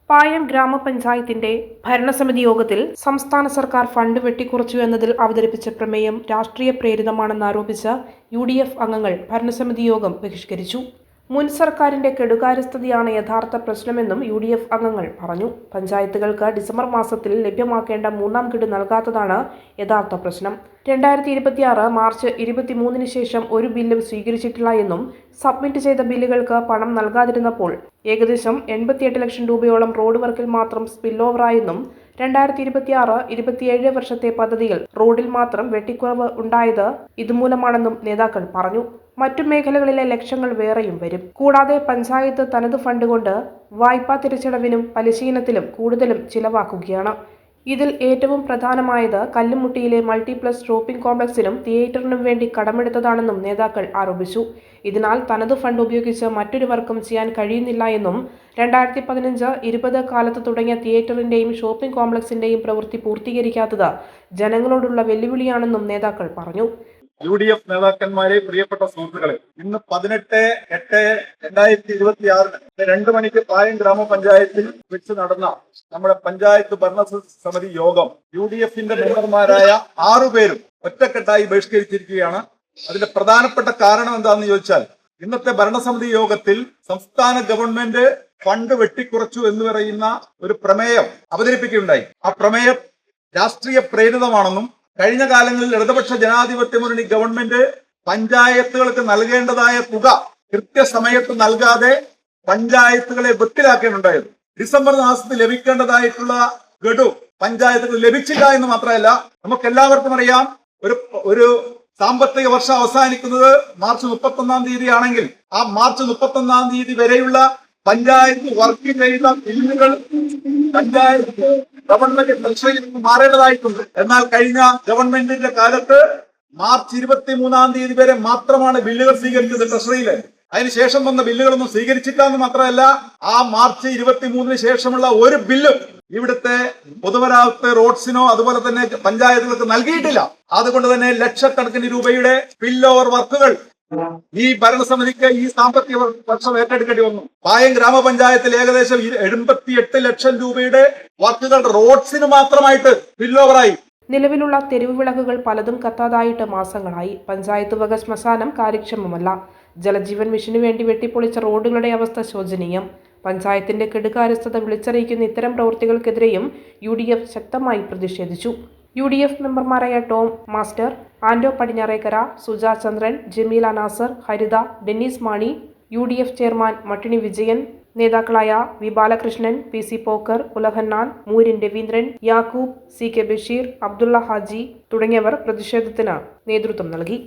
പായം ഗ്രാമപഞ്ചായത്തിന്റെ ഭരണസമിതി യോഗത്തിൽ സംസ്ഥാന സർക്കാർ ഫണ്ട് വെട്ടിക്കുറച്ചു എന്നതിൽ അവതരിപ്പിച്ച പ്രമേയം രാഷ്ട്രീയ പ്രേരിതമാണെന്നാരോപിച്ച് UDF അംഗങ്ങൾ ഭരണസമിതി യോഗം ബഹിഷ്കരിച്ചു. മുൻ സർക്കാരിന്റെ കെടുകാര്യസ്ഥതയാണ് യഥാർത്ഥ പ്രശ്നമെന്നും UDF അംഗങ്ങൾ പറഞ്ഞു. പഞ്ചായത്തുകൾക്ക് ഡിസംബർ മാസത്തിൽ ലഭ്യമാക്കേണ്ട മൂന്നാം ഗഡു നൽകാത്തതാണ് യഥാർത്ഥ പ്രശ്നം. 2026 മാർച്ച് 23 ശേഷം ഒരു ബില്ലും സ്വീകരിച്ചിട്ടില്ല എന്നും സബ്മിറ്റ് ചെയ്ത ബില്ലുകൾക്ക് പണം നൽകാതിരുന്നപ്പോൾ ഏകദേശം 88 ലക്ഷം രൂപയോളം റോഡ് വർക്കിൽ മാത്രം സ്പിൽ ഓവറായെന്നും 2026-27 വർഷത്തെ പദ്ധതിയിൽ റോഡിൽ മാത്രം വെട്ടിക്കുറവ് ഉണ്ടായത് ഇതുമൂലമാണെന്നും നേതാക്കൾ പറഞ്ഞു. മറ്റു മേഖലകളിലെ ലക്ഷ്യങ്ങൾ വേറെയും വരും. കൂടാതെ പഞ്ചായത്ത് തനത് ഫണ്ട് കൊണ്ട് വായ്പാ തിരിച്ചടവിനും പലിശയിനത്തിലും കൂടുതലും ചിലവാക്കുകയാണ്. ഇതിൽ ഏറ്റവും പ്രധാനമായത് കല്ലുമുട്ടിയിലെ മൾട്ടിപ്ലസ് ഷോപ്പിംഗ് കോംപ്ലക്സിനും തിയേറ്ററിനും വേണ്ടി കടമെടുത്തതാണെന്നും നേതാക്കൾ ആരോപിച്ചു. ഇതിനാൽ തനത് ഫണ്ട് ഉപയോഗിച്ച് മറ്റൊരു വർക്കും ചെയ്യാൻ കഴിയുന്നില്ല എന്നും 2015-20 കാലത്ത് തുടങ്ങിയ തിയേറ്ററിന്റെയും ഷോപ്പിംഗ് കോംപ്ലക്സിന്റെയും പ്രവൃത്തി പൂർത്തീകരിക്കാത്തത് ജനങ്ങളോടുള്ള വെല്ലുവിളിയാണെന്നും നേതാക്കൾ പറഞ്ഞു. UDF നേതാക്കന്മാരെ, പ്രിയപ്പെട്ട സുഹൃത്തുക്കളെ, ഇന്ന് 18/8/2026 2 മണിക്ക് പായം ഗ്രാമപഞ്ചായത്തിൽ വെച്ച് നടന്ന നമ്മുടെ പഞ്ചായത്ത് ഭരണസമിതി യോഗം UDFന്റെ മെമ്പർമാരായ 6 പേരും ഒറ്റക്കെട്ടായി ബഹിഷ്കരിച്ചിരിക്കുകയാണ്. അതിന്റെ പ്രധാനപ്പെട്ട കാരണം എന്താണെന്ന് ചോദിച്ചാൽ, ഇന്നത്തെ ഭരണസമിതി യോഗത്തിൽ സംസ്ഥാന ഗവൺമെന്റ് ഫണ്ട് വെട്ടിക്കുറച്ചു എന്ന് പറയുന്ന ഒരു പ്രമേയം അവതരിപ്പിക്കുകയുണ്ടായി. ആ പ്രമേയം രാഷ്ട്രീയ പ്രേരിതമാണെന്നും കഴിഞ്ഞ കാലങ്ങളിൽ ഇടതുപക്ഷ ജനാധിപത്യ മുന്നണി ഗവൺമെന്റ് പഞ്ചായത്തുകൾക്ക് നൽകേണ്ടതായ തുക കൃത്യസമയത്ത് നൽകാതെ പഞ്ചായത്തുകളെ വെട്ടിലാക്കുകയുണ്ടായത്. ഡിസംബർ മാസത്തിൽ ലഭിക്കേണ്ടതായിട്ടുള്ള ഗഡു പഞ്ചായത്തുകൾ ലഭിച്ചില്ല എന്ന് മാത്രമല്ല, നമുക്ക് എല്ലാവർക്കും അറിയാം, ഒരു സാമ്പത്തിക വർഷം അവസാനിക്കുന്നത് മാർച്ച് 31-ാം തീയതി ആണെങ്കിൽ ആ മാർച്ച് 31-ാം തീയതി വരെയുള്ള പഞ്ചായത്ത് വർക്ക് ചെയ്ത ബില്ലുകൾ പഞ്ചായത്ത് ഗവൺമെന്റ് ട്രഷറിയിൽ നിന്ന് മാറേണ്ടതായിട്ടുണ്ട്. എന്നാൽ കഴിഞ്ഞ ഗവൺമെന്റിന്റെ കാലത്ത് മാർച്ച് 23-ാം തീയതി വരെ മാത്രമാണ് ബില്ലുകൾ സ്വീകരിച്ചത് ട്രഷറിയിൽ. അതിനുശേഷം വന്ന ബില്ലുകളൊന്നും സ്വീകരിച്ചില്ല എന്ന് മാത്രമല്ല, ആ മാർച്ച് 23-ന് ശേഷമുള്ള ഒരു ബില്ലും ഇവിടുത്തെ പൊതുമരാമത്ത് റോഡ്സിനോ അതുപോലെ തന്നെ പഞ്ചായത്തുകൾക്ക് നൽകിയിട്ടില്ല. അതുകൊണ്ട് തന്നെ ലക്ഷക്കണക്കിന് രൂപയുടെ സ്പിൽ ഓവർ വർക്കുകൾ ഈ ഭരണസമിതിക്ക് ഈ സാമ്പത്തിക വർഷം ഏറ്റെടുക്കേണ്ടി വന്നു. പായം ഗ്രാമപഞ്ചായത്തിൽ ഏകദേശം 88 ലക്ഷം രൂപയുടെ വർക്കുകൾ റോഡ്സിന് മാത്രമായിട്ട് സ്പിൽ ഓവറായി. നിലവിലുള്ള തെരുവ് വിളക്കുകൾ പലതും കത്താതായിട്ട് മാസങ്ങളായി. പഞ്ചായത്ത് വക ശ്മശാനം കാര്യക്ഷമമല്ല. ജലജീവൻ മിഷനു വേണ്ടി വെട്ടിപ്പൊളിച്ച റോഡുകളുടെ അവസ്ഥ ശോചനീയം. പഞ്ചായത്തിന്റെ കെടുകാര്യസ്ഥത വിളിച്ചറിയിക്കുന്ന ഇത്തരം പ്രവൃത്തികൾക്കെതിരെയും UDF ശക്തമായി പ്രതിഷേധിച്ചു. UDF മെമ്പർമാരായ Tom Master, Anto Padinjarekkara, Suja Chandran, Jameela Nasar, Haritha, Dennis Mani, UDF chairman മട്ടിണി വിജയൻ, നേതാക്കളായ വി ബാലകൃഷ്ണൻ, PC പോക്കർ, ഉലഹന്നാൻ, മൂരിൻ രവീന്ദ്രൻ, യാക്കൂബ്, CK ബഷീർ, അബ്ദുള്ള ഹാജി തുടങ്ങിയവർ പ്രതിഷേധത്തിന് നേതൃത്വം നൽകി.